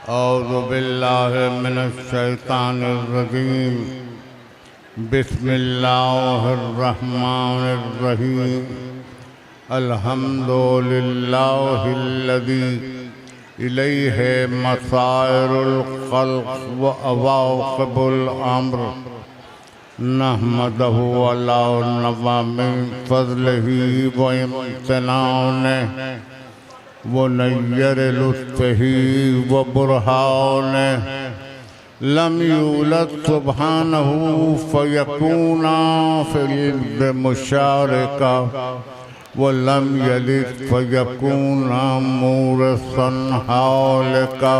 औज़ु बिल्लाहि मिनश शैतानिर रजीम। बिस्मिल्लाहिर रहमानिर रहीम। अल्हम्दुलिल्लाहिल्लज़ी इलैहि मसाइरुल खल्क़ व अवाक़िबुल अम्र नहमदहु अला नवामिन फ़ज़लिही व इम्तिनानिही वो नय्यर लुत्फ़ही व बुरहाने लम यूलद सुब्हानहु फ़यकूना फ़िल मुशारिका व लम यलिद फ़यकूना मूरसन हालिका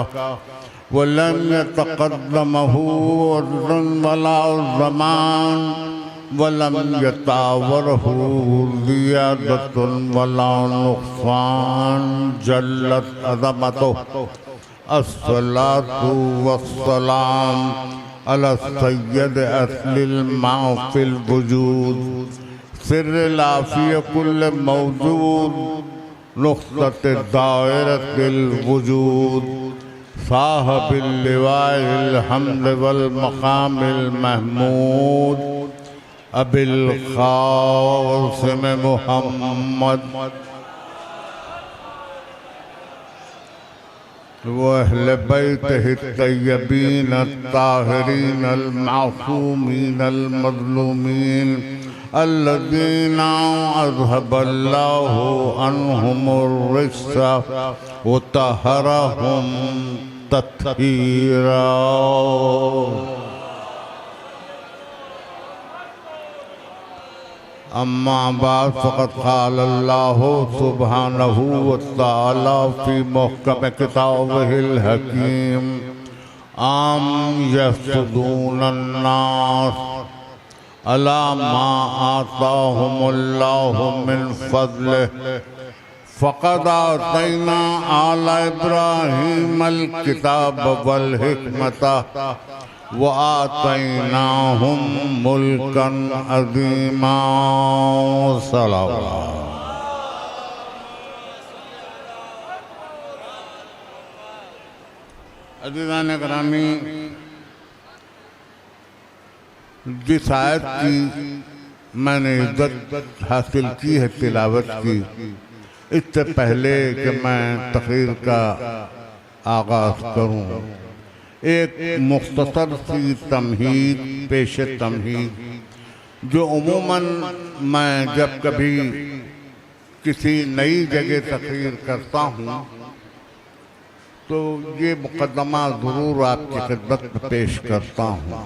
व लम यतक़द्दमहु अर्ज़ुन वला ज़मान वलम यतावरहु ज़ियादतुन वला नुक़सान जल्लत अज़मतुहु। अस्सलातु वस्सलाम अला सय्यद अस्लिल माफ़िल वजूद सिर्रिल आफ़िय कुल्ल मौजूद नुक़्तत दायरतिल वजूद साहिबिल लिवाइल हम्द वल मक़ामिल महमूद अबिल क़ासिम मुहम्मद व अहले बैतिही तय्यबीन अत्ताहिरीन अल-मासूमीन अल-मज़लूमीन अल्लज़ीना अज़हबल्लाहु अन्हुमुर रिज्स व तहरहुम तत्हीरा। अम्मा बाद फ़क़द क़ाल अल्लाहु सुब्हानहु व तआला फ़ी मुहकम किताबिहिल हकीम आम यहसुदूनन नास अला मा आताहुमुल्लाहु मिन फ़ज़लिहि फ़क़द आतैना आला इब्राहीमल किताब वल हिकमता व आतैनाहुम मुल्कन अज़ीमा। सलावत। अज़ीज़ान गिरामी, जिस आयत की मैंने इज्जत हासिल की है तिलावत की, इससे पहले कि मैं तक़रीर का आगाज़ करूँ, एक मुख्तसर सी तमहीद पेश तमहीद जो उमूमन मैं जब कभी किसी नई जगह तक़रीर करता हूँ तो ये मुक़द्दमा ज़रूर आपकी खिदमत में पेश करता हूँ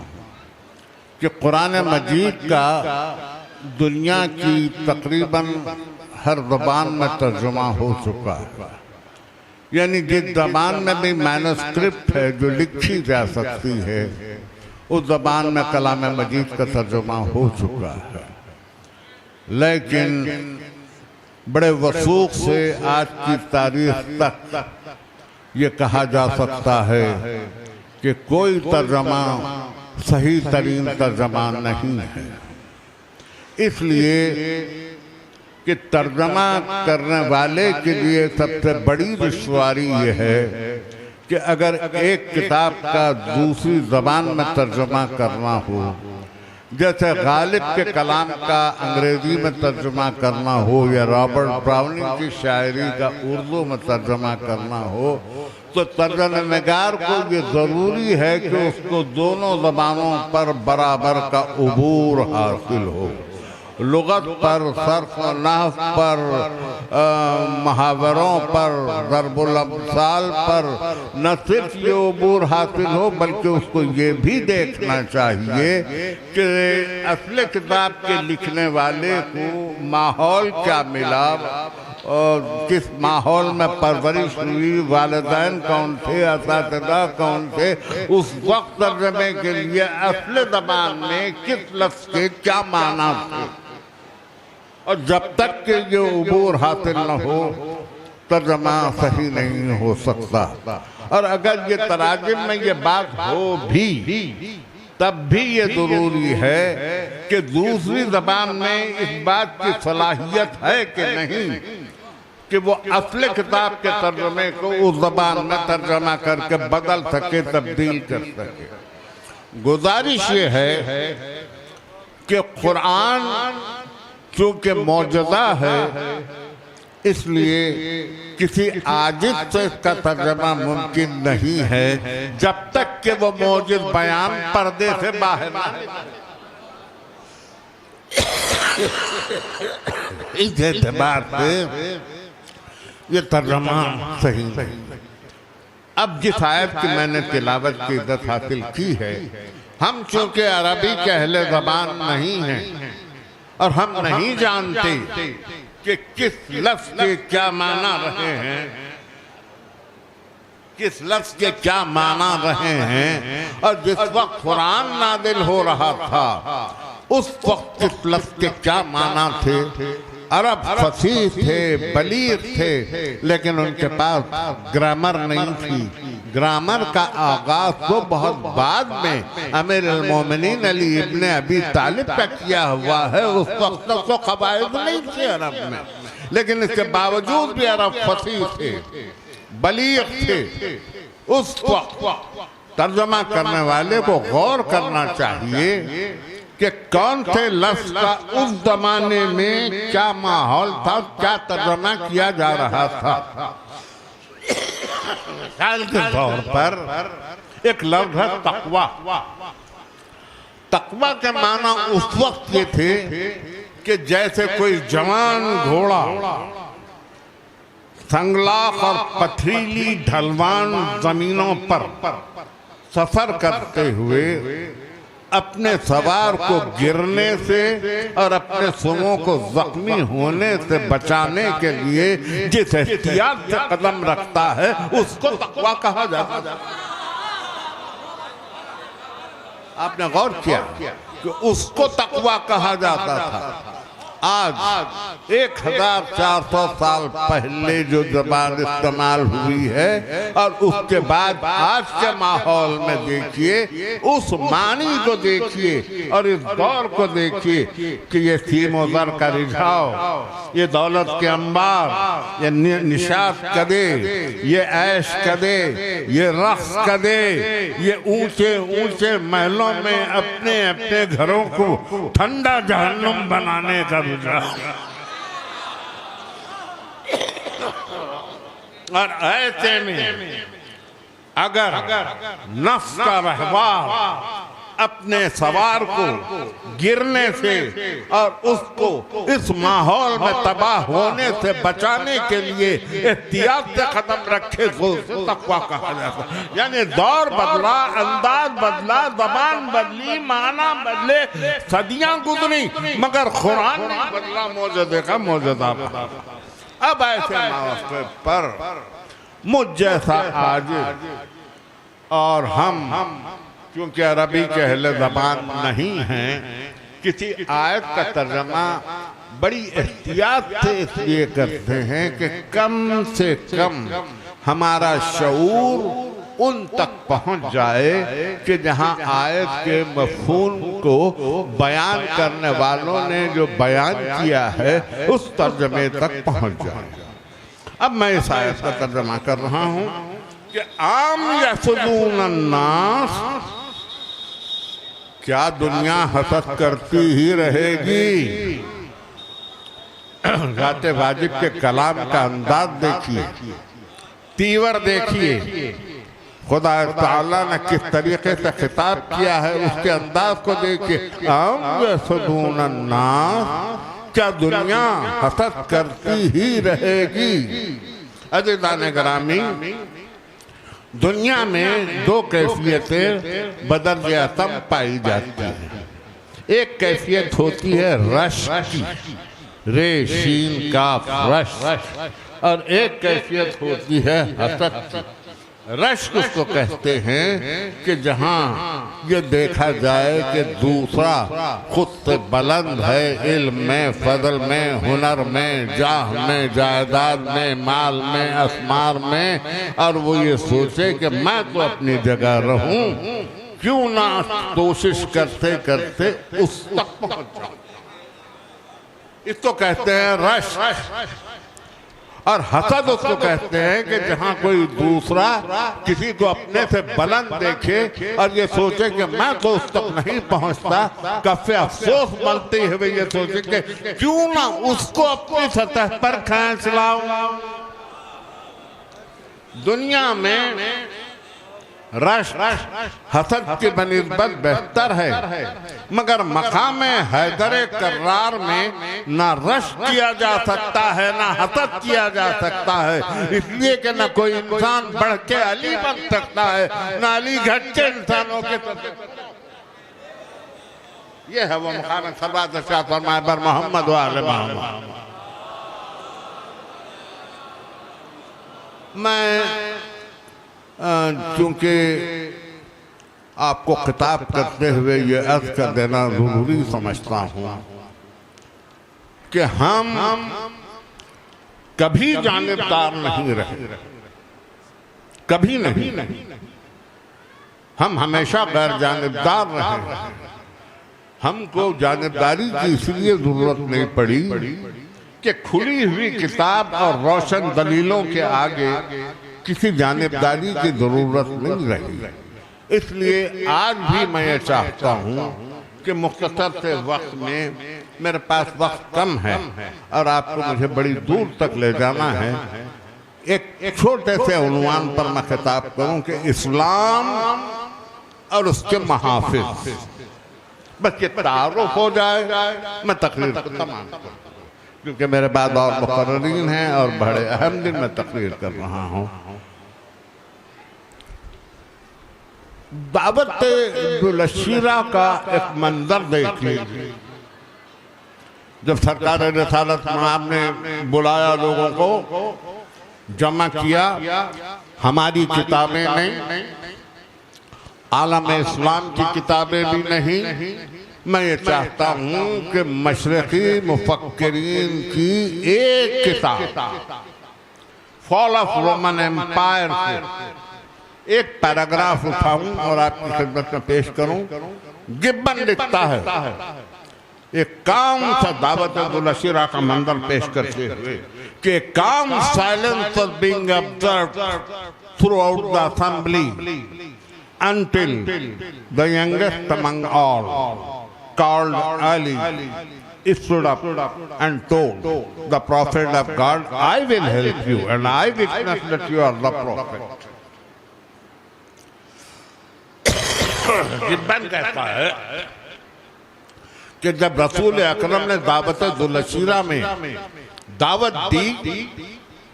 कि कुरान मजीद का दुनिया की तकरीबन हर ज़बान में तर्जुमा हो चुका है। यानी जिस ज़बान में भी मैनुस्क्रिप्ट है जो लिखी जा सकती है उस ज़बान में कलाम मजीद का तर्जुमा हो चुका है, लेकिन बड़े वसूख से आज की तारीख तक ये कहा जा सकता है कि कोई तर्जमा सही तरीन तर्जमा नहीं है। इसलिए कि तर्जमा करने वाले के लिए सबसे बड़ी दुश्वारी ये है कि अगर एक किताब का दूसरी ज़बान में तर्जुमा करना हो, जैसे गालिब के कलाम का अंग्रेज़ी में तर्जुमा करना हो या रॉबर्ट ब्राउनिंग की शायरी का उर्दू में तर्जुमा करना हो, तो तर्जमानिगार को ये ज़रूरी है कि उसको दोनों ज़बानों पर बराबर का उबूर हासिल हो। लुगत पर, सर्फ नहव पर, मुहावरों पर, ज़रबुल अम्साल पर न सिर्फ ये उबूर हासिल हो बल्कि उसको ये भी देखना चाहिए कि असली किताब के लिखने वाले को माहौल क्या मिला और किस माहौल में परवरिश हुई, वालिदैन कौन थे, असातिज़ा कौन थे, उस वक्त तर्जमे के लिए असली ज़बान में किस लफ्ज़ के क्या माना थे। और जब तक कि ये उबूर हासिल न हो तर्जमा सही नहीं हो सकता। और अगर ये तराजिम में ये बात हो भी तब भी ये ज़रूरी है कि दूसरी ज़बान में इस बात की सलाहियत है कि नहीं कि वो असली किताब के तर्जुमे को उस ज़बान में तर्जमा करके बदल सके, तब्दील कर सके। गुजारिश ये है कि कुरान चूंकि मौजूदा है, इसलिए किसी आजिज़ से इसका तर्जमा मुमकिन नहीं है जब तक कि वो मौजूद बयान पर्दे से बाहर ना आए। इस एतबार से ये तर्जमा सही नहीं। अब जिस आयत की मैंने तिलावत की इज्जत हासिल की है, हम चूंकि अरबी के अहले ज़बान नहीं हैं और हम नहीं जानते कि किस लफ्ज़ के क्या माना रहे हैं, किस लफ्ज़ के क्या माना रहे हैं, और जिस वक्त कुरान नादिल हो रहा था उस वक्त किस लफ्ज़ के क्या माना थे। अरब फसीह थे, बलीग थे, लेकिन उनके पास ग्रामर नहीं थी। ग्रामर का आगाज तो बहुत बाद में अमीर अल-मोमिनीन अली इब्ने अबी तालिब का किया हुआ है। उस वक्त तो कवायद नहीं थे अरब में, लेकिन इसके बावजूद भी अरब फसीह थे, बलीग थे। उस वक्त तर्जमा करने वाले को गौर करना चाहिए कि कौन थे लफ्ज़ का उस जमाने में क्या माहौल था, क्या तर्जमा किया जा रहा था। मिसाल के तौर पर एक लफ्ज़ है तक़वा। तक़वा के माना उस वक्त ये थे कि जैसे कोई जवान घोड़ा संगलाख और पथरीली ढलवान जमीनों पर सफर करते हुए अपने सवार को गिरने से और अपने सुमों को जख्मी होने से बचाने के लिए जिस एहतियात से कदम रखता है उसको तक़वा कहा जाता है। आपने गौर किया कि उसको तक़वा कहा जाता था। आज 1400 साल पहले जो ज़बान इस्तेमाल हुई है और उसके बाद आज के माहौल में देखिए, उस मानी को देखिए और इस दौर को देखिए कि ये सीमो ज़र का रिझाव, ये दौलत के अंबार, ये निशात कदे, ये ऐश कदे, ये रक्स कदे, ये ऊंचे ऊंचे महलों में अपने अपने घरों को ठंडा जहन्नुम बनाने का और ऐसे में अगर नफ्स का रहवार अपने सवार को गिरने से और उसको इस माहौल में तबाह होने से बचाने के लिए एहतियात से कदम रखे तो तक़वा कहा जाता है। यानी दौर बदला, अंदाज बदला, जबान बदली, माना बदले, सदियां गुजरी, मगर कुरान नहीं बदला, मौजूदा का मौजूदा। अब ऐसे मौके पर मुझ जैसा आजिज़ और हम क्योंकि अरबी के अहले ज़बान नहीं हैं, किसी आयत का तर्जमा बड़ी एहतियात से इसलिए करते हैं कि कम से कम हमारा शऊर उन तक पहुंच जाए कि जहां आयत के मफ़हूम को बयान करने वालों ने जो बयान किया है उस तर्जमे तक पहुंच जाए। अब मैं इस आयत का तर्जमा कर रहा हूं कि आम यसदून अन्नास, क्या दुनिया हसद करती ही रहेगी। गाते वाजिब के कलाम का अंदाज देखिए, तीवर देखिए, खुदा ताला ने किस तरीके से खिताब किया है उसके अंदाज को देखिए। आम यसदून अन्नास, क्या दुनिया हसद करती ही रहेगी। अज़ीज़ान गिरामी, दुनिया में दो कैफियतें बदर आतम पाई जाती हैं। एक कैफियत होती है रश की, रे शीन काफ रश, और एक कैफियत होती है हसद की। रश उसको कहते हैं कि जहाँ ये देखा जाए कि दूसरा खुद से बुलंद है, इल्म में, फजल में, हुनर में, जाह में, जायदाद में, माल में, असमार में, और वो ये सोचे कि मैं तो अपनी जगह रहूं, क्यों ना कोशिश करते करते उस तक पहुंच जाऊं। इसको कहते हैं रश। और हसद उसको कहते हैं कि जहां कोई दूसरा किसी को अपने से बुलंद देखे और ये सोचे कि मैं तो उस तक नहीं पहुंचता, कफ़े अफसोस बनते हुए ये सोचे कि क्यों ना उसको अपनी सतह पर खींच लाऊं। दुनिया में रश हसद की बनिस्बत बेहतर है, मगर मकाम हैदर करार में ना रश किया जा सकता है ना हसद किया जा सकता है, इसलिए कि ना कोई इंसान बढ़ के अली बन सकता है ना अली घट के इंसानों के। ये है वो मकाम सरवात शाह फरमाए बर मोहम्मद वाले मोहम्मद। मैं चूंकि आपको खिताब करते हुए ये अर्ज कर देना जरूरी समझता हूँ कि हम कभी जानिबदार नहीं रहे, कभी नहीं, हम हमेशा गैर जानिबदार रहे। हमको जानिबदारी की इसलिए जरूरत नहीं पड़ी कि खुली हुई किताब और रोशन दलीलों के आगे किसी जानिबदारी की जरूरत नहीं रही। इसलिए आज भी मैं ये चाहता हूँ कि मुख्तसर से वक्त में, मेरे पास वक्त कम है और आपको मुझे बड़ी दूर तक ले जाना है, एक छोटे से उन्वान पर मैं खिताब करूँ कि इस्लाम और उसके महाफिज, बस ये तारुफ हो जाए, मैं तकरीर को तमाम करूँ, क्योंकि मेरे बाद और मुकर्ररीन हैं और बड़े अहम दिन में तकरीर कर रहा हूँ। दावत दुलशीरा का एक मंजर देखिए। जब सरकार रिसालत मआब ने बुलाया, लोगों को जमा किया, हमारी किताबें नहीं, आलम इस्लाम की किताबें भी नहीं, मैं ये चाहता हूँ कि मशरक़ी मुफक्किरीन की एक किताब फॉल ऑफ रोमन एम्पायर से एक पैराग्राफ उठाऊं और आपकी खिदमत में पेश करूं। गिब्बन लिखता है, एक काम सा दावत दुलशीरा का मंजर पेश करते हुए कि काम silence was being observed through out the assembly until the youngest among all, called Ali, stood up and told the Prophet of God, I will help you and I witness that you are the Prophet. Gibbon कहता है कि जब रसूल अकरम ने दावत दुलशीरा में दावत दी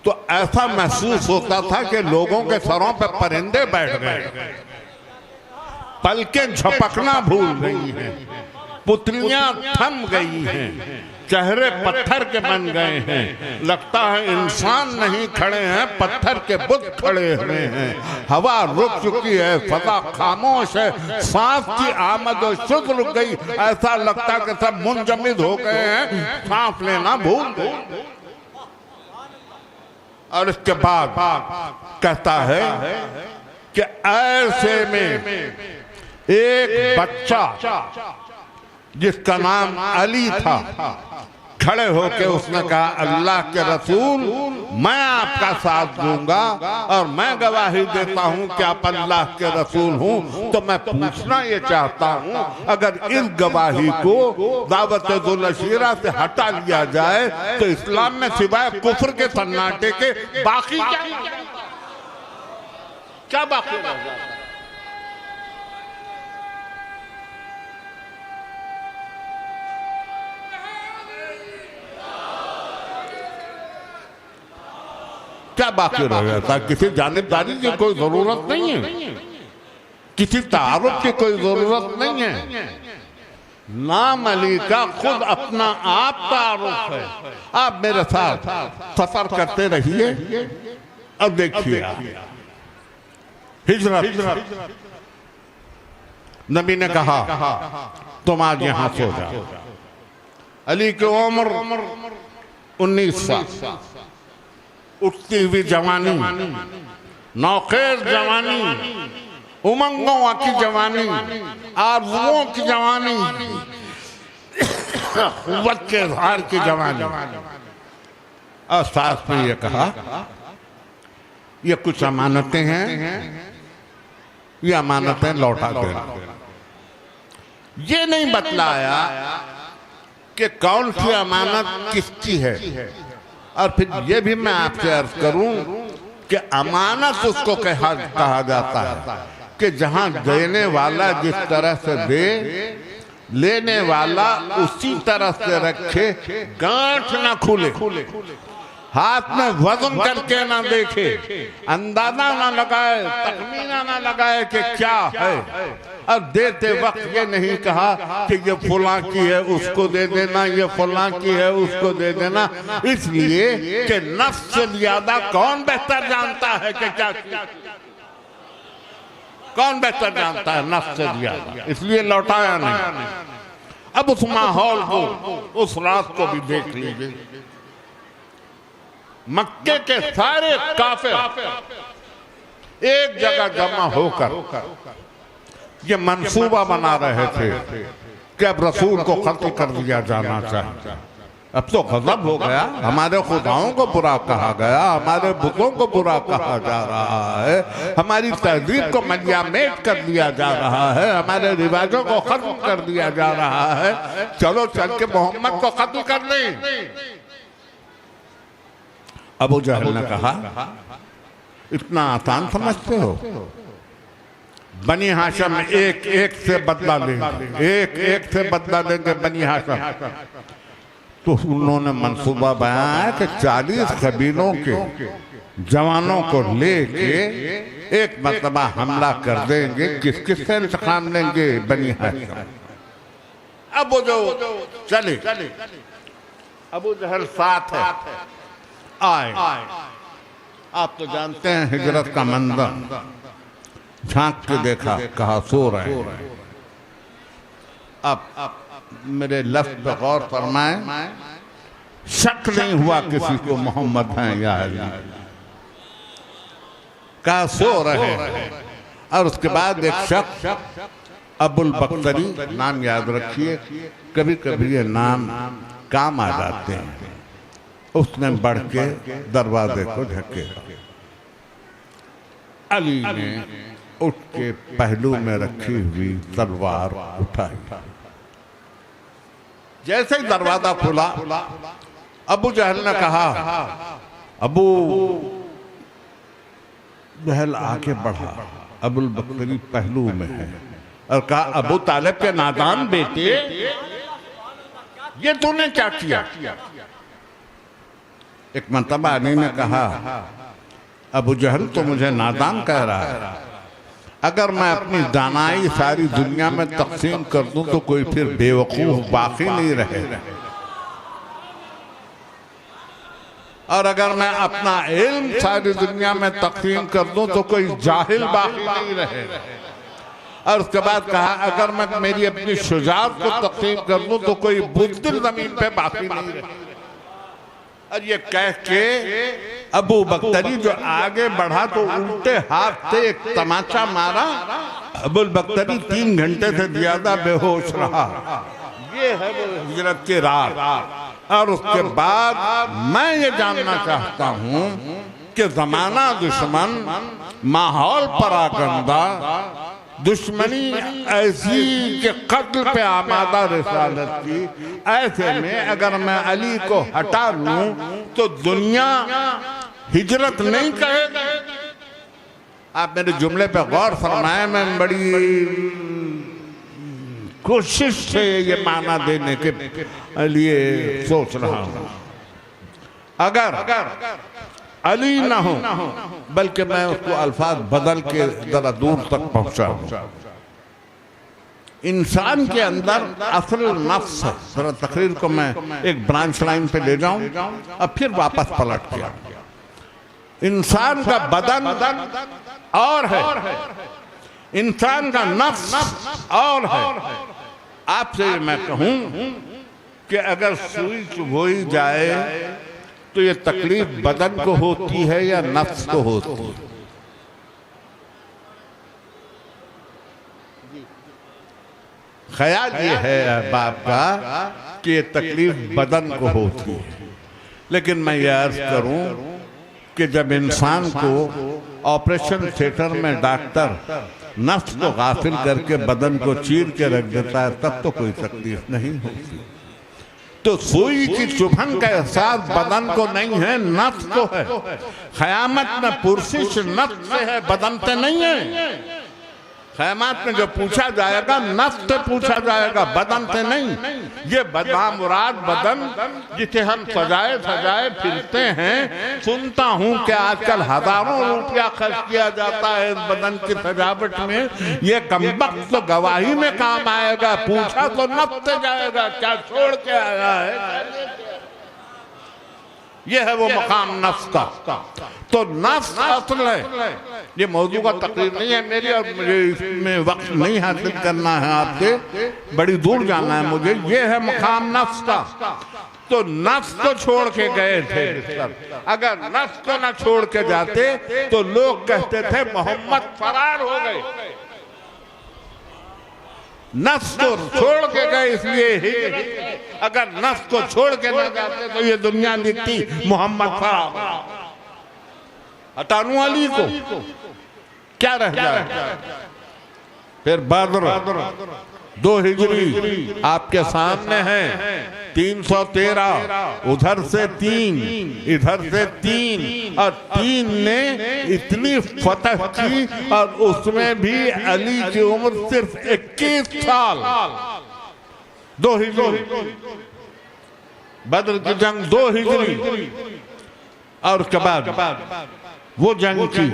तो ऐसा महसूस होता था कि लोगों के सरों पर परिंदे बैठ गए, पलकें झपकना भूल गई हैं, पुतलियां थम गई हैं, चेहरे पत्थर के बन गए हैं, लगता है इंसान नहीं खड़े हैं, पत्थर के बुत खड़े हुए हैं। हवा रुक चुकी है, फजा खामोश है, सांस की आमद और शुद्ध रुक गई, ऐसा लगता कि सब मुंजमिद हो गए हैं, सांस लेना भूल गए। और इसके बाद कहता है कि ऐसे में एक बच्चा जिसका नाम अली था खड़े होकर उसने कहा, अल्लाह के रसूल, मैं आपका साथ दूंगा और मैं गवाही देता हूं कि आप अल्लाह के रसूल हूं। तो मैं पूछना ये चाहता हूं, अगर इस गवाही को दावत दुलशीरा से हटा लिया जाए तो इस्लाम में सिवाय कुफ्र के सन्नाटे के बाकी क्या बाकी रह जाता है? क्या बाकी रह जाता है? किसी जानिबदारी की कोई जरूरत नहीं है, किसी तारुफ की कोई जरूरत नहीं है। नाम अली का खुद अपना आप तारुफ है। आप मेरे साथ सफर करते रहिए और देखिए, हिजरत नबी ने कहा तुम आज यहां सो जाओ। अली की उम्र 19 साल, उठती हुई जवानी, नौखेज जवानी, उमंगों की जवानी, आरज़ुओं की जवानी, कुव्वत के इज़हार की जवानी। और साथ में ये कहा ये कुछ अमानतें हैं, ये अमानतें लौटा देना। ये नहीं बतलाया कि कौन सी अमानत किसकी है। और फिर ये भी मैं आपसे अर्ज करूं कि अमानत उसको कहा जाता है कि जहां देने वाला जिस तरह से दे, लेने वाला उसी तरह से रखे, गांठ ना खुले, हाथ में वजन करके ना देखे, अंदाजा ना लगाए, तखमीना ना लगाए कि क्या है। और देते वक्त ये नहीं कहा कि ये फुला की है उसको दे देना, ये फुला की है उसको दे देना, इसलिए कि नफ्स से ज्यादा कौन बेहतर जानता है कि क्या, कौन बेहतर जानता है नफ्स से ज्यादा, इसलिए लौटाया नहीं। अब उस माहौल को, उस रात को भी देख लीजिए। मक्के के सारे काफिर एक जगह जमा होकर ये मंसूबा बना रहे थे कि अब रसूल को कत्ल कर दिया जाना चाहिए। अब तो गजब हो गया, हमारे खुदाओं को बुरा कहा गया, हमारे बुतों को बुरा कहा जा रहा है, हमारी तहजीब को मलियामेट कर दिया जा रहा है, हमारे रिवाजों को खत्म कर दिया जा रहा है, चलो चल के मोहम्मद को कत्ल कर लें। अबू जहल ने कहा इतना आसान समझते हो? बनी हाशिम एक एक से बदला लेंगे, एक एक से बदला लेंगे बनी हाशिम। तो उन्होंने मंसूबा बनाया कि 40 कबीलों के जवानों को लेके एक मरतबा हमला कर देंगे। किस किस से इंतकाम लेंगे? बनी हाशिम। अब वो जो चले, अबू जहल साथ है, आए। आप तो जानते हैं हिजरत का मंजर, झांक के देखा, कहा सो रहे। अब मेरे लफ्ज़ पे गौर फरमाएं, शक नहीं हुआ किसी को मोहम्मद हैं या अली, कहा सो रहे। और उसके बाद एक शख्स अबुल बख्तरी, नाम याद रखिए, कभी कभी ये नाम काम आ जाते हैं। उसने बढ़ के दरवाजे को ढके। अली ने उठ के पहलू में रखी हुई तलवार उठाई। जैसे ही दरवाजा खुला, अबू जहल ने कहा, अबू जहल आगे बढ़ा, अबुल बख्तरी पहलू में है, और कहा अबू तालिब के नादान बेटे, ये तूने क्या किया? एक मरतबा अली ने कहा, अबू जहल तो मुझे नादान कह रहा है, अगर मैं अपनी दानाई सारी दुनिया में तकसीम कर दूं तो कोई फिर बेवकूफ बाकी नहीं रहे, और अगर मैं अपना इल्म सारी दुनिया में तकसीम कर दूं तो कोई जाहिल बाकी नहीं रहे। और उसके बाद कहा, अगर मैं मेरी अपनी शुजाअत को तकसीम कर दूं तो कोई बुज़दिल जमीन पे बाकी नहीं रहे। और ये कह के अबू बख्तरी जो आगे बढ़ा तो उल्टे हाथ से एक तमाचा मारा। अबुल बख्तरी 3 घंटे से ज्यादा बेहोश रहा। ये है वो हिजरत की रात। और उसके बाद मैं ये जानना चाहता हूँ कि जमाना दुश्मन, माहौल परागंदा, दुश्मनी ऐसी कि कत्ल पे आमादा रिसालत की, ऐसे में अगर मैं अली को हटा लूं तो दुनिया हिजरत नहीं कहेगी। आप मेरे जुमले पे गौर फरमाएं, मैं बड़ी कोशिश से ये माना देने के लिए सोच रहा हूं। अगर अली ना हो, बल्कि मैं उसको अल्फाज बदल के जरा दूर तक पहुंचा दूं। इंसान के अंदर असल नफ्स है। जरा तकरीर को मैं एक ब्रांच लाइन पे ले जाऊं, अब फिर वापस पलट गया। इंसान का बदन और है, इंसान का नफ्स और है। आपसे मैं कहूं कि अगर सुई चुभोई जाए तो ये तकलीफ बदन को होती है या नफ्स को होती है? ख्याल ये है अहबाब का कि ये तकलीफ बदन को होती है, लेकिन मैं ये अर्ज करूं कि जब इंसान को ऑपरेशन थिएटर में डॉक्टर नफ्स को गाफिल करके बदन को चीर के रख देता है, तब तो कोई तकलीफ नहीं होती। तो सुई की चुभन का एहसास बदन को नहीं है, नफ्स को है। क़यामत में पुरसिश नफ्स से है, बदन से नहीं है। क़यामत में जो पूछा जाएगा नफ्स से पूछा जाएगा, बदन से नहीं। ये बदनामुराद बदन जिसे हम सजाए सजाए फिरते हैं। सुनता हूँ कि आजकल हजारों रुपया खर्च किया जाता है इस बदन की सजावट में। ये कमबख्त तो गवाही में काम आएगा, पूछा तो नफ्स से जाएगा क्या छोड़ के आया है। ये है वो मकाम नफ्स का। तो नफ्स असल है। ये मौजू का तकरीर नहीं है मेरी, और मुझे इसमें वक्त नहीं हासिल करना है आपसे, बड़ी दूर जाना है मुझे। ये है मकाम नफ्स का। तो नफ्स को छोड़ के गए थे। अगर नफ्स को ना छोड़ के जाते तो लोग कहते थे मोहम्मद फरार हो गए। नफ्स को छोड़ के गए इसलिए, अगर नफ्स को छोड़ के न जाते तो ये दुनिया लिखती मोहम्मद फरार। हटानू अली को क्या रह जाए। फिर बद्र 2 हिजरी आपके सामने है, 313, उधर से 3, इधर से 3, और 3 ने इतनी फतह की, और उसमें भी अली की उम्र सिर्फ 21 साल। 2 हिजरी बद्र की जंग 2 हिजरी, और उसके बाद वो जंग की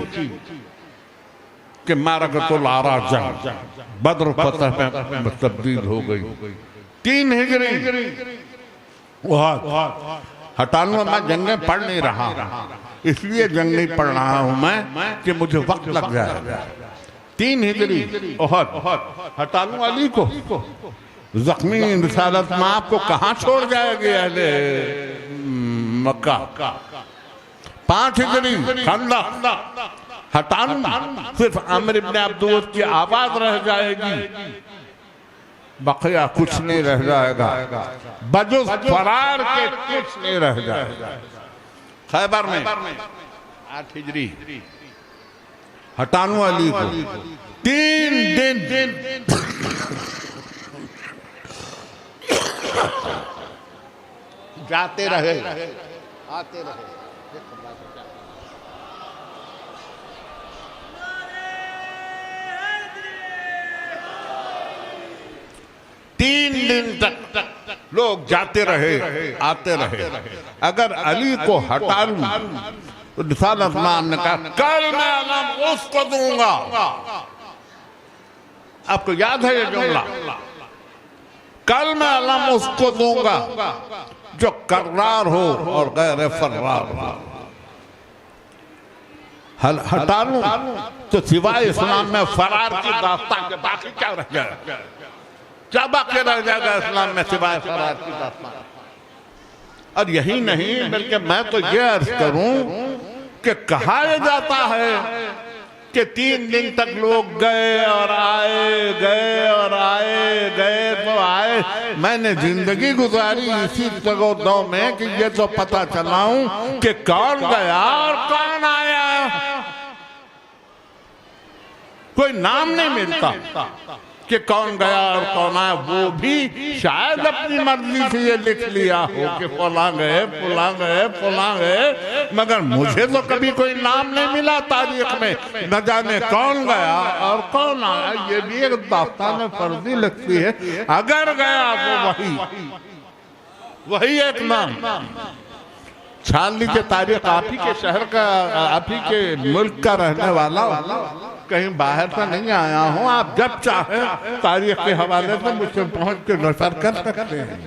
कि मारकतुल आरा जंग बद्र फतह में तब्दील हो गई। 3 हिजरी हटानू। मैं जंगें पढ़ नहीं रहा, इसलिए जंग नहीं पढ़ रहा हूं मैं कि मुझे वक्त लग जाएगा। 3 हिजरी हटानू अली को जख्मी रिसालत में आपको कहाँ छोड़ जाएगी अहले मक्का। 5 हिजरी खंदक हटानू, सिर्फ आमिर इब्ने अब्दूद की आवाज रह जाएगी, बकिया कुछ नहीं रह जाएगा। बजुज फरार के कुछ नहीं रह जाएगा। खैबर में 8 हिजरी हटानू अली को 3 दिन जाते रहे, आते रहे। 3 दिन तक लोग जाते रहे, आते रहे। अगर अली को हटा लूं तो रिसालत ने कहा कल मैं अलम उसको दूंगा। आपको याद है ये जुमला, कल मैं अलम उसको दूंगा जो कर्रार हो और गैर फर्रार हो। हटा लूं तो सिवाय इस्लाम में फरार की दास्तान के बाकी क्या रह जाएगा, क्या बाकी रह जाएगा इस्लाम में सिवाय फरार की दास्तान। और यही नहीं बल्कि मैं तो ये अर्ज करूं कि कहा जाता है कि 3 दिन तक लोग गए और आए, गए और आए, गए तो आए। मैंने जिंदगी गुजारी इसी तगोदौ में कि ये तो पता चलाऊं कि कौन गया और कौन आया। कोई नाम नहीं मिलता कि कौन गया और कौन आया। वो भी शायद अपनी मर्जी से ये लिख लिया हो कि फला गए, फला गए, फला गए, मगर मुझे तो कभी कोई नाम नहीं मिला तारीख में, न जाने कौन गया और कौन आया। ये भी एक दास्तान फर्जी लगती है। अगर गया तो वही एक नाम। छान लीजिए तारीख, आप ही के शहर का, आप ही के मुल्क का रहने वाला, कहीं बाहर से नहीं आया हूँ। आप जब चाहे तारीख के हवाले से मुझसे पहुंच के नशर कर सकते हैं।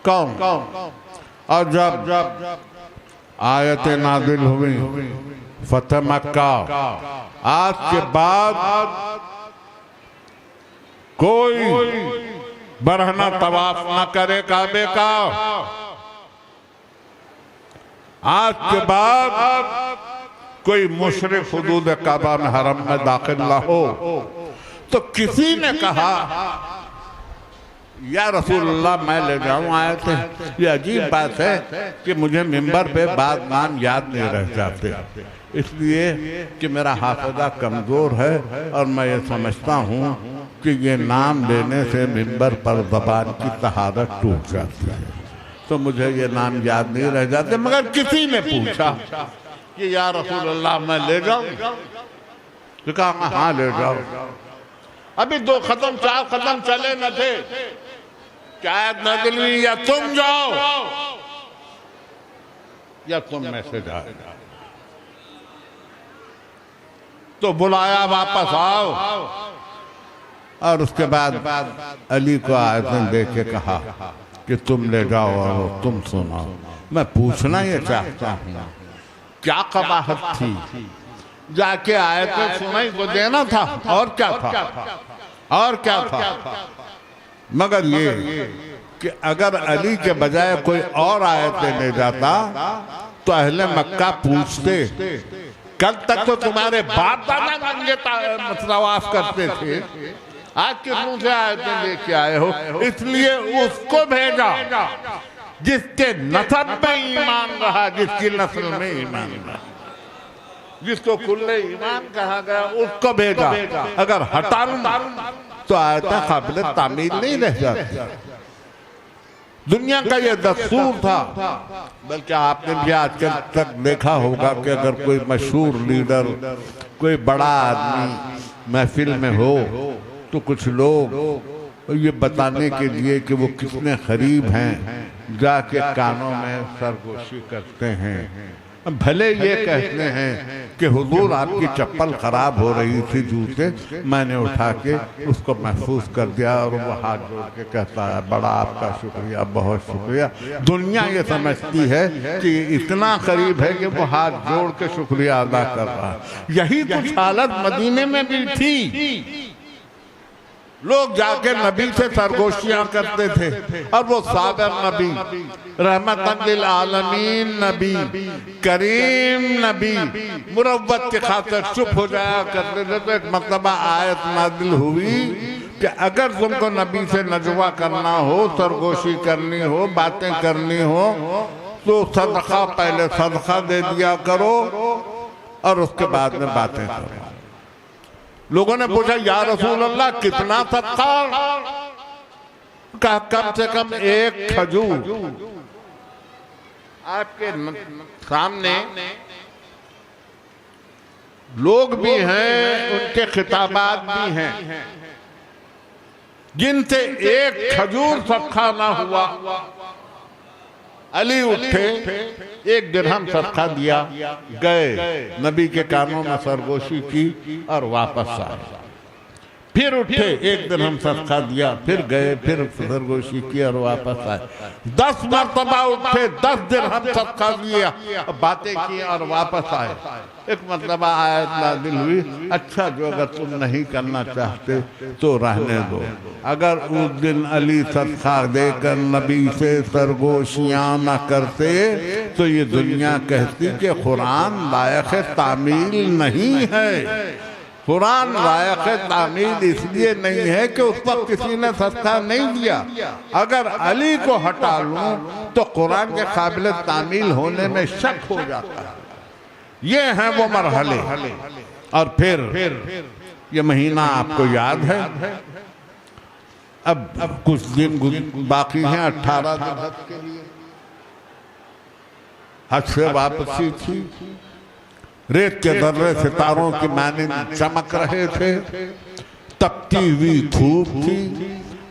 कौन और जब आयतें नाज़िल हुई फतह मक्का, आज के बाद कोई बरहना तवाफ न करे काबे का। आज के बाद कोई मुशरिक हुदूद काबा में हरम में दाखिल न हो। तो किसी ने कहा या रसूलुल्लाह मैं ले जाऊं आए थे। ये अजीब बात है कि मुझे मिंबर पे बाद नाम याद नहीं रह जाते, इसलिए कि मेरा हाफिज़ा कमज़ोर है और मैं ये समझता हूँ कि ये नाम लेने से मिंबर पर ज़बान की तहारत टूट जाती है, तो मुझे ये नाम याद नहीं रह जाते। मगर किसी ने पूछा कि या रसूलुल्लाह मैं ले जाऊं, तो कहा हाँ ले जाओ। अभी 2 खत्म 4 खत्म चले न थे, शायद नाज़िल हुई या तुम जाओ या तुम में से जाओ। तो बुलाया वापस आओ, और उसके बाद अली को आयतन दे के कहा कि तुम ले जाओ और तुम सुनाओ। मैं पूछना ये चाहता हूँ क्या कबाहत थी, जाके आयतें सुनाई को देना था, और क्या था, और क्या था। मगर ये कि अगर अली के बजाय कोई और आयतें ले जाता तो अहले मक्का पूछते, कल तक तो तुम्हारे बाप दादा नंगे तवाफ करते थे, आज किस मुंह से आयतें लेके आए हो। इसलिए उसको भेजा जिसके नसब में ईमान रहा, जिसकी नस्ल में ईमान रहा, जिसको कुल्ले ईमान कहा गया, उसको भेजा। अगर हटा तो आयतें काबिल तामील नहीं रह जाती। दुनिया का ये दस्तूर था। बल्कि आपने भी आजकल तक देखा होगा कि अगर कोई मशहूर लीडर, कोई बड़ा आदमी महफिल में हो तो कुछ लोग ये बताने के लिए कि वो कितने करीब हैं जाके कानों में सरगोशी करते हैं, भले ये कहते हैं कि हुजूर आपकी चप्पल खराब हो रही थी जूते, मैंने उठा के उसको महफूज कर दिया, और वो हाथ जोड़ के कहता है बड़ा आपका शुक्रिया, बहुत शुक्रिया। दुनिया ये समझती है कि इतना करीब है कि वो हाथ जोड़ के शुक्रिया अदा कर रहा है। यही कुछ हालत मदीने में भी थी। लोग जाके नबी से सरगोशियां करते थे, और वो साबिर नबी, रहमतन लिल आलमीन नबी, करीम नबी, मुरव्वत के खातिर चुप हो जाया करते थे। तो एक मर्तबा आयत नाज़िल हुई कि अगर तुमको नबी से नजवा करना हो, सरगोशी करनी हो, बातें करनी हो, तो सदका पहले सदका दे दिया करो और उसके बाद में बातें करो। लोगों ने पूछा या रसूल अल्लाह कितना सदका? कहा कम से कम 1 खजूर। आपके सामने लोग भी हैं, उनके खिताबात भी हैं, जिनसे 1 खजूर सदका ना हुआ। अली उठे, 1 दिरहम सदका दिया, गए, नबी के कानों में सरगोशी की और वापस आए। फिर उठे, 1 दिरहम सदका दिया, फिर गए, फिर सरगोशी की और वापस आए। 10 मरतबा उठे, 10 दिरहम सदका दिया, बातें की और वापस आए। एक मरतबा आयत नाज़िल हुई, अच्छा जो अगर तुम नहीं करना चाहते तो रहने दो। अगर उस दिन अली सदका देकर नबी से सरगोशियां न करते तो ये दुनिया कहती कि कुरान लायक तामील नहीं है। कुरान लायक तामील इसलिए नहीं है कि उस पर किसी ने सदका नहीं दिया। अगर अली को हटा लूं तो कुरान के काबिल तामील होने में शक हो जाता है। ये हैं वो मरहले। और फिर ये महीना आपको याद है, अब कुछ दिन बाकी हैं, 18 दिन हज के लिए। हज से वापसी थी, रेत के दर्रे सितारों की मानिंद चमक रहे थे, तपती हुई धूप थी।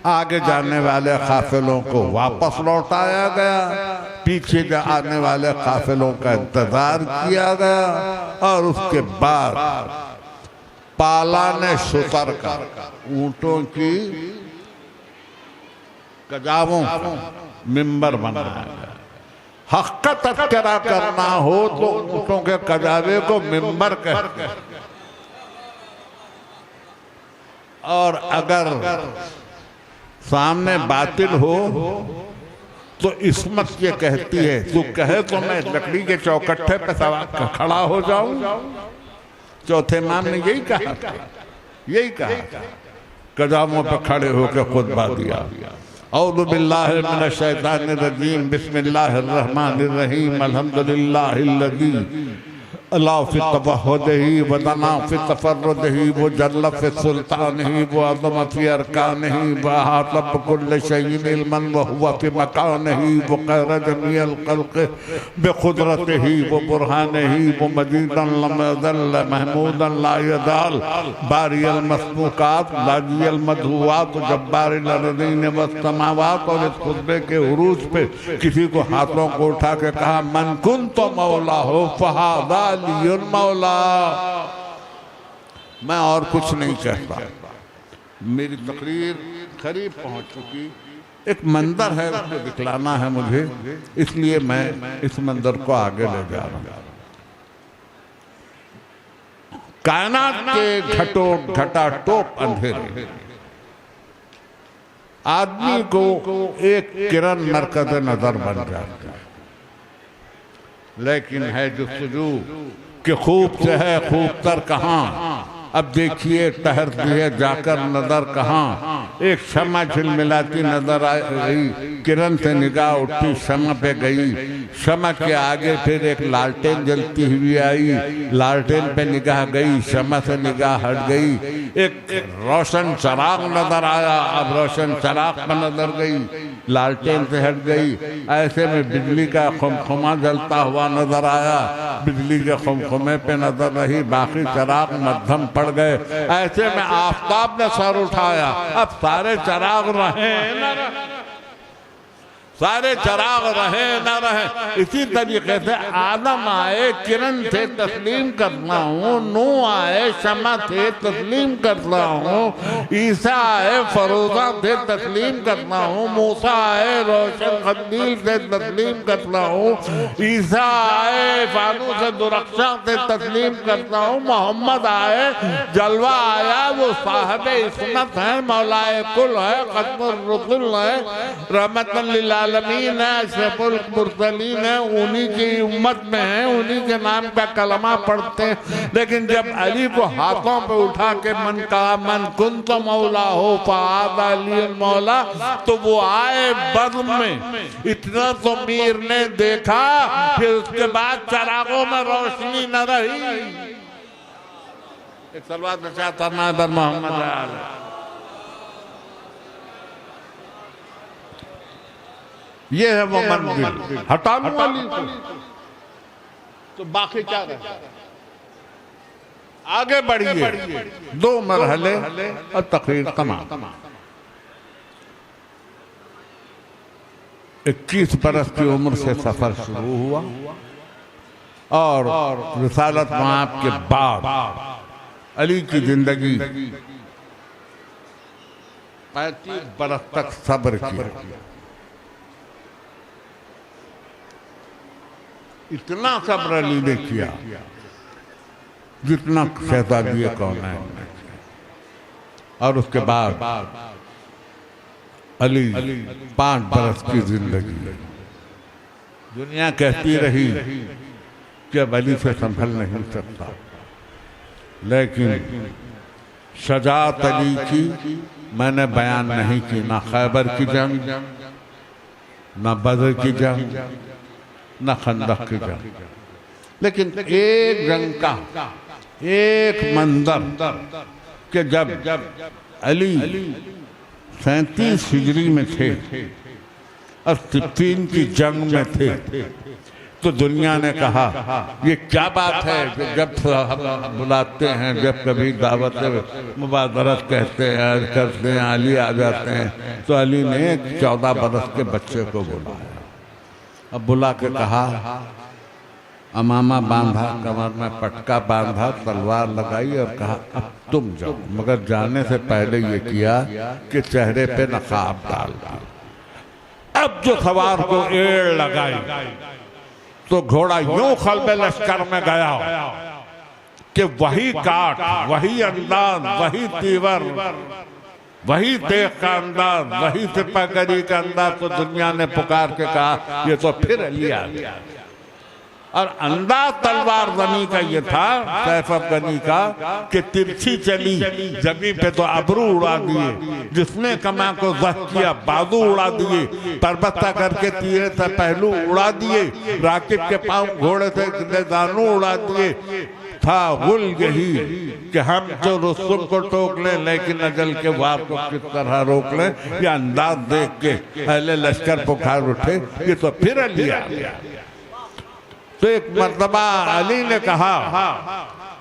आगे जाने वाले काफिलों को वापस लौटाया गया, पीछे आने वाले काफिलों का इंतजार किया गया, और उसके बाद पालाने शुतर का, ऊंटों की कजावों मिंबर बनाया गया। हक का तज़किरा करना हो तो ऊंटों के कजावे को मिंबर कहते हैं, और अगर सामने बातिल हो तो इस्मत ये कहती है तू कहे तो मैं लकड़ी के चौकट्टे पे सवार खड़ा हो जाऊं। चौथे इमाम ने यही कहा, यही कहा, कदमों पर खड़े होकर खुतबा दिया। औज़ु बिल्लाहि मिनश शैतानिर रजीम बिस्मिल्लाहिर रहमानिर रहीम अल्हम्दुलिल्लाहिल्लज़ी अला फी तवहदही व दना फी तफर्रुदही व जल्ल फी सुल्तानही व अज़म फी अरकानही व अहाता बिकुल्लि शैइन इल्मन व हुवा फी मकानही व कहर जमीअल खल्क़ बिक़ुदरतिही व बुरहानही व मजीदन लम यज़ल महमूदन ला यज़ाल बारियल मस्बूकात लाजियल मधुवात जब्बारिल अर्ज़ीन व समावात। और इस खुतबे के उरूज पे किसी को हाथों को उठा के कहा मन कुन्त मौला हो फहादा मौला। मैं और कुछ नहीं कहता, मेरी तकरीर करीब पहुंच चुकी। एक मंदिर है उसको दिखलाना है मुझे, इसलिए मैं इस मंदिर को आगे ले जा रहा हूं। कायनात के घटाटोप अंधेरे आदमी को एक किरण मरकज़ नजर बन जाती है, लेकिन है जुस्तजू कि खूब से है खूब तर कहाँ। अब देखिए ठहरती है जाकर नजर कहाँ। एक शमा झिलमिलाती नजर आई, किरण से निगाह उठी शमा पे गई। शमा के आगे फिर एक लालटेन जलती हुई आई, लालटेन पे निगाह गई, शमा से निगाह हट गई। एक रोशन चराग नजर आया, अब रोशन चराग पर नजर गई, लालटेन से हट गई। ऐसे में बिजली का खुमखुमा जलता हुआ नजर आया, बिजली के खुमखुमे पे नजर रही, बाकी चराग मध्यम पड़ गए। ऐसे में आफताब ने सर उठाया, अब सारे चराग रहे न रहे, सारे चराग रहे न रहे। इसी तरीके से आदम आए किरण थे तस्लीम करता हूँ, नूह आए शमा थे तस्लीम करता हूँ, ईसा आए फरोजा थे तस्लीम करता हूँ, मूसा आए रोशन खंदील से तस्लीम करता हूँ, ईसा आए फानूस से दुरक्षा से तस्लीम करता हूँ, मोहम्मद आए जलवा आया वो साहब इस्मत है, मौलाए कुल है, खत्मुर रसूल है, रहमतन लिल आलमीन है, अशरफुल मुरसलीन है, उन्हीं की उम्मत में है, उन्हीं के नाम का कलमा पढ़ते हैं। लेकिन जब अली को हाथों पे उठा के मन कहा मन कुन्त मौला हो फहादा अली मौला, तो वो आए बद्र में। इतना तो मीर ने देखा, फिर उसके बाद चरागों में रोशनी न रही। एक सलवात बचा फरमाए बर मोहम्मद। ये है वो मंजिल हटाने वाली, तो बाकी क्या रहे? आगे बढ़िए, 2 मरहले और तकरीर तमाम। 21 बरस की उम्र से सफर शुरू हुआ और रिसालत माप के बाद अली की जिंदगी 35 बरस तक सब्र किया। इतना सब्र अली ने किया जितना शहजादी कौनैन ने किया। और उसके बाद अली 5 बरस की जिंदगी, दुनिया कहती रही कि अब अली से संभल नहीं सकता, लेकिन शजाअत अली की मैंने बयान नहीं की, ना खैबर की जंग, ना बद्र की जंग, न खंदक की जंग, लेकिन एक जंग का एक मंजर के जब अली 37 हिजरी में थे और सिफ़ीन की जंग में थे, तो दुनिया ने कहा ये क्या बात है कि जब हम बुलाते हैं, जब कभी दावत मुबादरत कहते हैं करते हैं, अली आ जाते हैं। तो अली ने 14 बरस के बच्चे को बुलाया, अब बुला के कहा, अमामा बांधा, कमर में पटका बांधा, तलवार लगाई और कहा अब तुम जाओ। मगर जाने से पहले ये किया कि चेहरे पे नकाब डाल दिया। अब जो सवार को एड़ लगाई तो घोड़ा यूं खलबे लश्कर में गया कि वही काट, वही अंदाज, वही तीवर, वही देख का अंदाज, वही सिपाहगरी का अंदाज। तो दुनिया ने पुकार के कहा ये तो फिर अली आ गया। और अंदाज तलवार गनी का ये था, सैफ गनी का, कि तिरछी चली जमी पे तो अबरू उड़ा दिए, जिसने कमा को जख्म किया बाजू उड़ा दिए, परबत्ता करके तीरे से पहलू उड़ा दिए, राकिब के पांव घोड़े से दानू उड़ा दिए। था गुल यही कि हम जो रुस्तुम को टोक लें लेकिन अजल के वार को किस तरह रोक लें। ये अंदाज देख के पहले लश्कर पुकार उठे, ये तो फिर अली आ गया। तो एक मर्तबा अली ने कहा,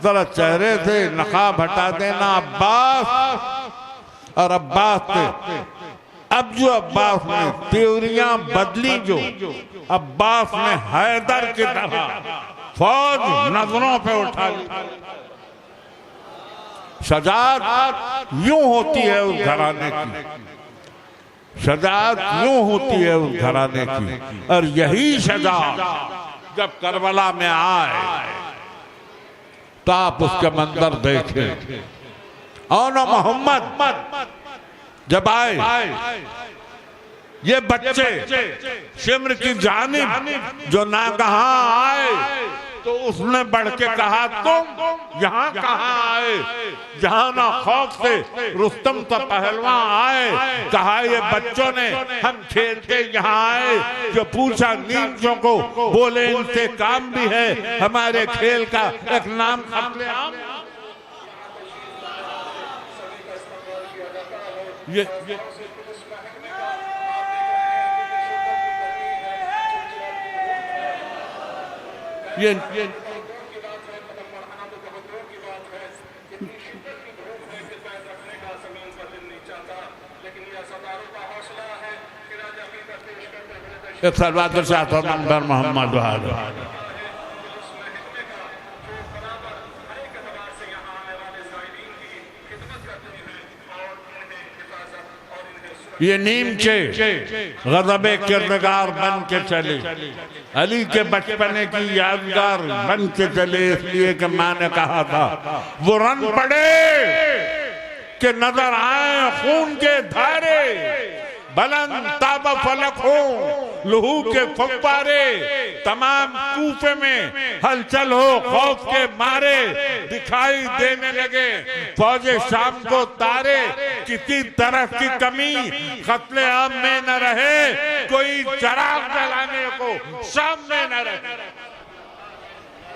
जरा चेहरे से नकाब हटा देना अब्बास। और अब्बास ने अब जो अब्बास ने त्योरियां बदली, जो अब्बास ने हैदर की तरह फौज नजरों पे उठा ली। शजाअत यूं होती है उस घराने की, शजाअत यूं होती है उस घराने की। और यही शजाअत जब करबला में आए तो आप उसके मंजर देखें। और न मोहम्मद जब आए, ये बच्चे शिम्र की जानिब जो नागहां आए तो उसने बढ़ के कहा, तुम यहाँ कहाँ आए, जहाँ ना खौफ से रुस्तम तो पहलवान आए। कहा ये बच्चों ने, हम खेलते यहाँ आए। जो पूछा नीमचों को, बोले इनसे काम भी है, हमारे खेल का एक नाम कत्लेआम। ये सलवात नंबर मोहम्मद वाले। ये नीमचे गज़ब किरदार बन के चले, अली के बचपने की यादगार बन के चले। इसलिए कि माँ ने कहा था, वो रन पड़े कि नजर आए खून के धारे, बुलंद ताब फलक हो लहू के फव्वारे, तमाम कूफे में हलचल हो खौफ के मारे। दिखाई देने लगे फौजे शाम को तारे, किसी तरह की कमी कत्लेआम में न रहे, कोई चराग जलाने को सामने न रहे।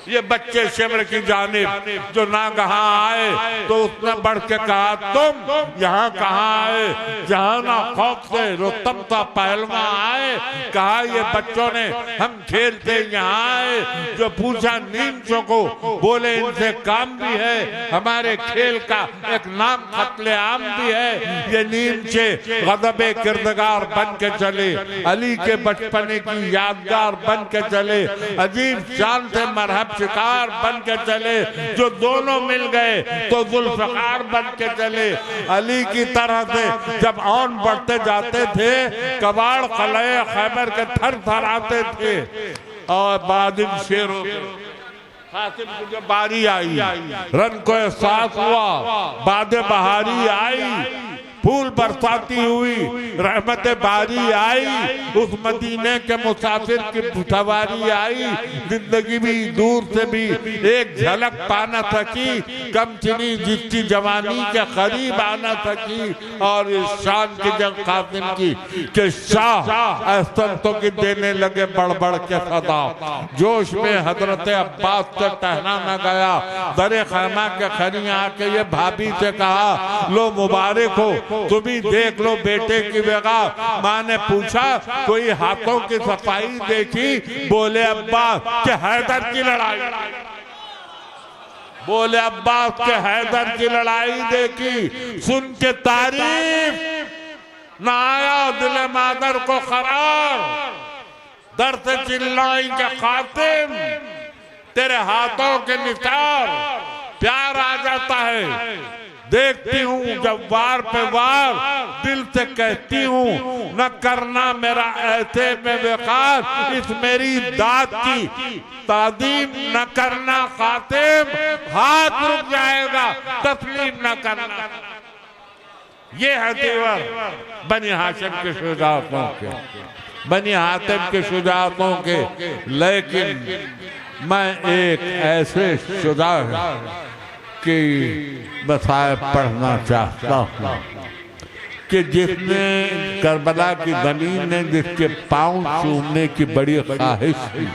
ये बच्चे शिमर की जानिब जो नागहां आए तो उसने बढ़ के कहा, तुम यहाँ कहाँ आए, जहाँ ना खौफ से रुस्तम का पहलवान आए। कहा ये बच्चों ने, हम खेलते यहाँ आए। जो पूछा नीमचों को, बोले इनसे काम भी है, हमारे खेल का एक नाम कत्लेआम भी है। ये नीमचे गज़ब किरदार बन के चले, अली के बचपने की यादगार बन के चले, अजीब शान से मरहब शिकार बन के चले। जो दोनों मिल गए तो जुल्फ़कार बन के चले। अली की तरह से जब ऑन बढ़ते जाते थे, कबाड़ कलए खैबर के थर थर आते थे। और बादिन शेरों कासिम की जो बारी आई, रन को एहसास हुआ, बादे बहारी आई, फूल बरसाती हुई, रहमत बारी आई, उस मदीने के मुसाफिर की सवारी आई। जिंदगी भी दूर से भी एक झलक पाना सकी, कम चीनी जिसकी जवानी के करीब आना सकी। और इस शान की जंग कासिम की कि शाह संतों की देने लगे बढ़ बढ़ के सदा। जोश में हजरत अब्बास से टहना न गया, दरे खैमा के खनिया आके ये भाभी से कहा, लो मुबारक हो, तुम भी देख लो बेटे की बेगा। माँ ने पूछा, कोई हाथों की सफाई देखी? बोले अब्बास के हैदर की लड़ाई, बोले अब्बास के हैदर की लड़ाई देखी। सुन के तारीफ न आया दिल मादर को करार, दर से चिल्लाई के खातिम तेरे हाथों के निसार। प्यार आ जाता है, देखती हूँ जब वार पे वार, दिल से कहती हूँ न करना मेरा ऐसे में बेकार। इस मेरी दाद की तादीम न करना खातिम, हाथ रुक जाएगा तस्लीम न करना। ये है तेवर बनी हाशिम के शुजाअतों के, बनी हातिम के शुजाअतों के। लेकिन मैं एक ऐसे शुजा की बसाए पढ़ना चाहता हूँ कि जिसने करबला की ज़मीन ने जिसके पाँव चूमने की बड़ी ख्वाहिश थी।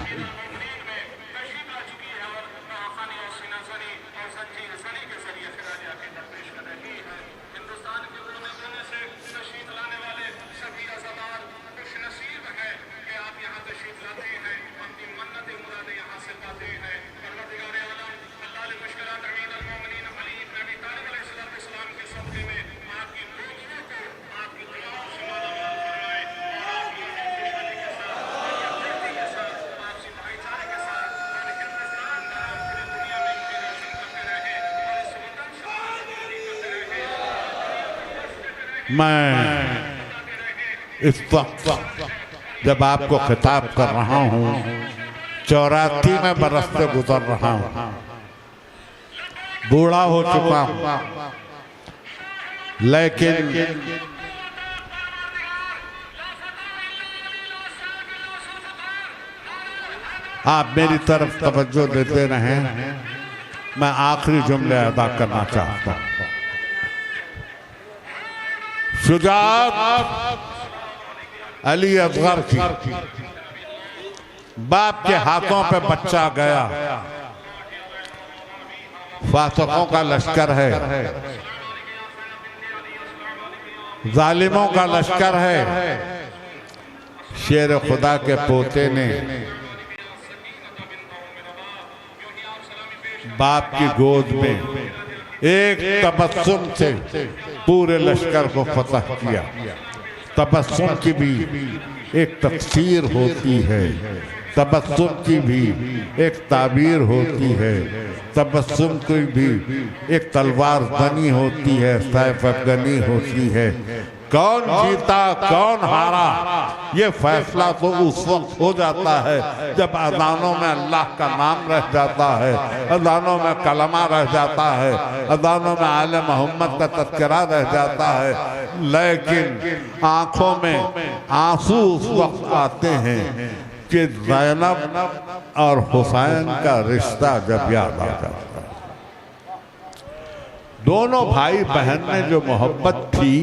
मैं इस वक्त जब आपको खिताब कर रहा हूँ 84 बरस से गुजर रहा हूँ, बूढ़ा हो चुका हूँ, लेकिन आप मेरी तरफ तवज्जो देते रहें। मैं आखिरी जुमले अदा करना चाहता हूँ। शुजाअत अली असगर की, बाप के हाथों पे बच्चा गया, फासिकों का लश्कर है, जालिमों का लश्कर है। शेर खुदा के पोते ने बाप की गोद में एक तबस्सुम से पूरे लश्कर को फतह किया। तबस्सुम की भी एक तफसीर होती है, तबस्सुम की भी एक ताबीर होती है, तबस्सुम की भी एक तलवार ज़नी होती है, सैफ अफ़ग़नी होती है। कौन जीता कौन हारा ये फैसला तो उस वक्त हो जाता है जब अज़ानों में अल्लाह का नाम रह जाता है, अज़ानों में कलमा रह जाता है, अज़ानों में आले मोहम्मद का तज़किरा रह जाता है। लेकिन आँखों में आंसू उस वक्त आते हैं कि ज़ैनब और हुसैन का रिश्ता जब याद आ जाता है। दोनों भाई बहन में जो मोहब्बत थी,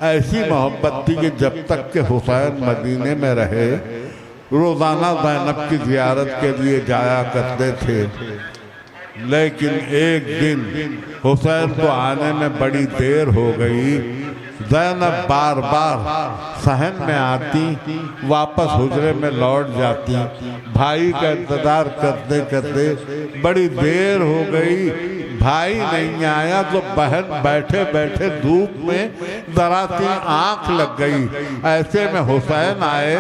ऐसी मोहब्बत थी कि जब तक के हुसैन मदीने में रहे रोज़ाना ज़ैनब की ज़ियारत के लिए जाया करते थे। लेकिन एक दिन हुसैन को आने में बड़ी देर हो गई। ज़ैनब बार बार सहन में आती, वापस हुजरे में लौट जाती। भाई का इंतज़ार करते करते बड़ी देर हो गई, भाई नहीं आया तो बहन बैठे बैठे धूप में जरा सी आंख लग गई। ऐसे में हुसैन आए,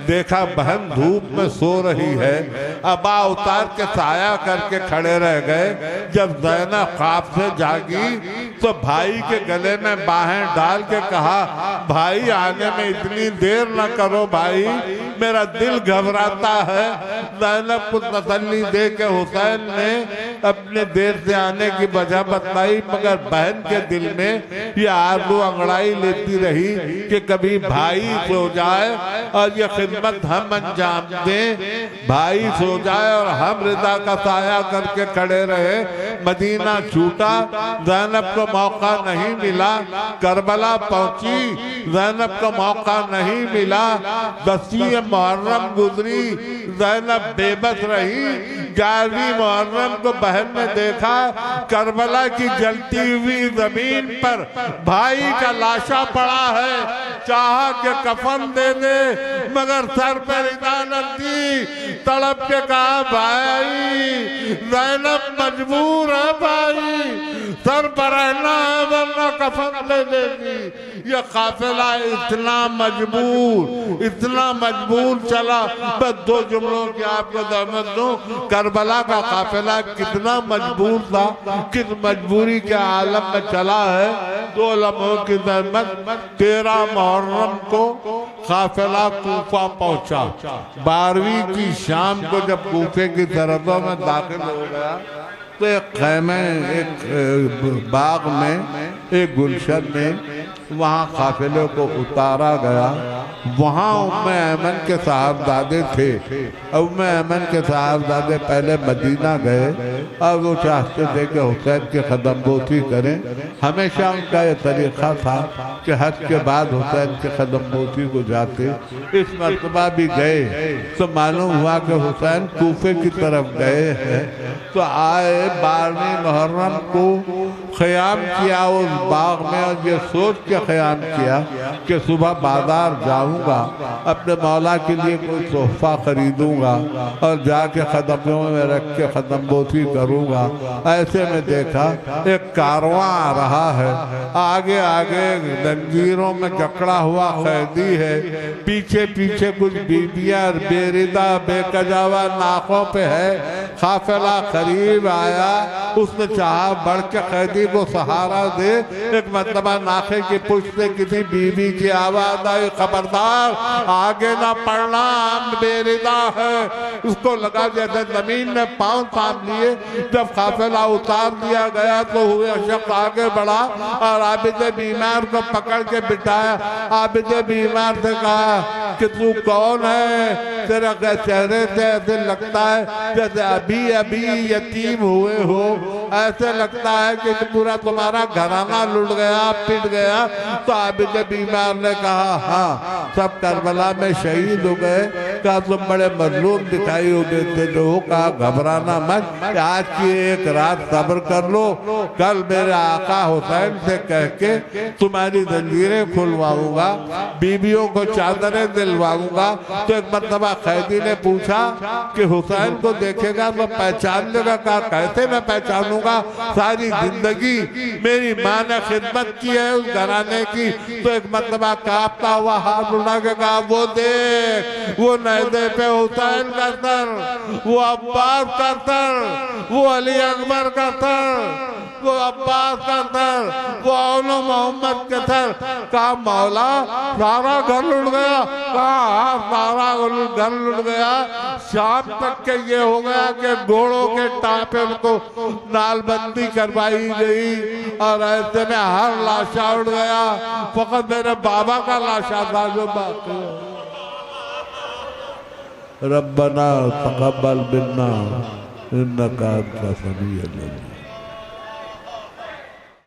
देखा बहन धूप में सो रही है, अबा उतार के साया करके खड़े रह गए। जब ज़ैनब ख्वाब से जागी तो भाई के गले में बाहें डाल के कहा, भाई आने में इतनी देर न करो भाई, मेरा दिल घबराता है। ज़ैनब को तसल्ली दे के हुसैन ने अपने देर से आने की वजह बताई, मगर बहन के दिल में ये आरज़ू अंगड़ाई लेती रही कि कभी भाई सो जाए और ये खिदमत हम अंजाम दें, भाई सो जाए और हम रिदा का साया करके खड़े रहे। मदीना छूटा, ज़ैनब को मौका नहीं मिला। करबला पहुंची, ज़ैनब को मौका नहीं मिला। 10वीं मुहर्रम गुजरी, ज़ैनब बेबस रही। 11वीं मुहर्रम को बहन ने देखा करबला की जलती हुई जमीन पर भाई का लाशा पड़ा है। चाहा के कफन दे दे मगर सर पर इदानत दी। तड़प के कहा, भाई ज़ैनब मजबूर है, भाई सर पर रहना है वरना कफन दे देगी। ये काफिला इतना मजबूर चला। बस 2 जुमलों की आपको दहमत दूं, करबला का काफिला कितना मजबूर था, किस मजबूरी के आलम में चला है। 2 लम्हों की दहमत। 13 मुहर्रम को काफिला कूफा पहुंचा। 12वीं की शाम को जब कूफे की सरहदों में दाखिल हो गया तो एक खैमे, एक बाग में, एक गुलशन में वहाँ काफिले को उतारा गया। वहाँ उम्मे ऐमन के साहबजादे थे। उम्मे ऐमन के साहबजादे पहले मदीना गए और वो चाहते थे कि हुसैन के कदमबोसी करें। हमेशा उनका ये तरीक़ा था कि हज के बाद हुसैन के कदमबोसी को जाते। इस मरतबा भी गए तो मालूम हुआ कि हुसैन कूफे की तरफ गए हैं। तो आए 12वीं मुहर्रम को क़याम किया उस बाग में और ये सोच के क़याम किया कि सुबह बाजार जाऊंगा, अपने मौला के लिए कोई तोहफा खरीदूंगा और जाके कदमों में रख के कदमबोसी करूंगा। ऐसे में देखा एक कारवां आ रहा है, आगे आगे जंजीरों में जकड़ा हुआ कैदी है, पीछे पीछे कुछ बीबियां बेरिदा बेकजावा नाकों पे है। काफिला करीब आया, उसने चाहा बढ़ के कैदी को सहारा दे। एक मतबा नाखे की पुष्ट से किसी बीबी की आवाज आई, खबरदार आगे ना पड़ना, बेरिदा है। उसको लगा जैसे जमीन में पांव थाम लिए। जब काफिला उतार दिया गया तो हुए शख्स आगे बढ़ा और आबिद बीमार को पकड़ के बिठाया। आबिद बीमार से कहा कि तू कौन है, तेरा चेहरे से ऐसे लगता है जैसे अभी अभी यतीम हुए हो, ऐसे लगता है कि पूरा तुम्हारा घराना लुट गया, पिट गया। तो आबिद बीमार ने कहा हाँ, सब करबला में शहीद हो गए। कहा तुम बड़े मजलूम दिखाई हो देते हो। कहा घबराना मत, आज की एक रात सब्र कर लो, कल मेरे आका हुसैन से कह के तुम्हारी जंजीरें खुलवाऊंगा, बीबियों को चादरें दिलवाऊंगा। तो एक मरतबा कैदी ने पूछा कि हुसैन को देखेगा तो पहचान लेगा? कहा कैसे मैं पहचानूंगा, सारी जिंदगी मेरी माँ ने खिदमत की है उस घराने की। तो एक मरतबा कांपता हुआ हाथ उठा के कहा वो देख, वो नैदे पे हुसैन का सर, वो अब्बास का सर, वो अली अकबर का सर, वो अब्बास का सर, वो औनो मोहम्मद के सर। कहा मौला सारा घर लुट गया? कहा सारा घर लुट गया। शाम तक के ये हो गया कि घोड़ों के टापे को नालबंदी करवाई गई और ऐसे में हर लाशा उड़ गया, फकत मेरे बाबा का लाशा था जो बाकी। रब्बना तक़ब्बल मिन्ना इन्नका अंता समीउल अलीम।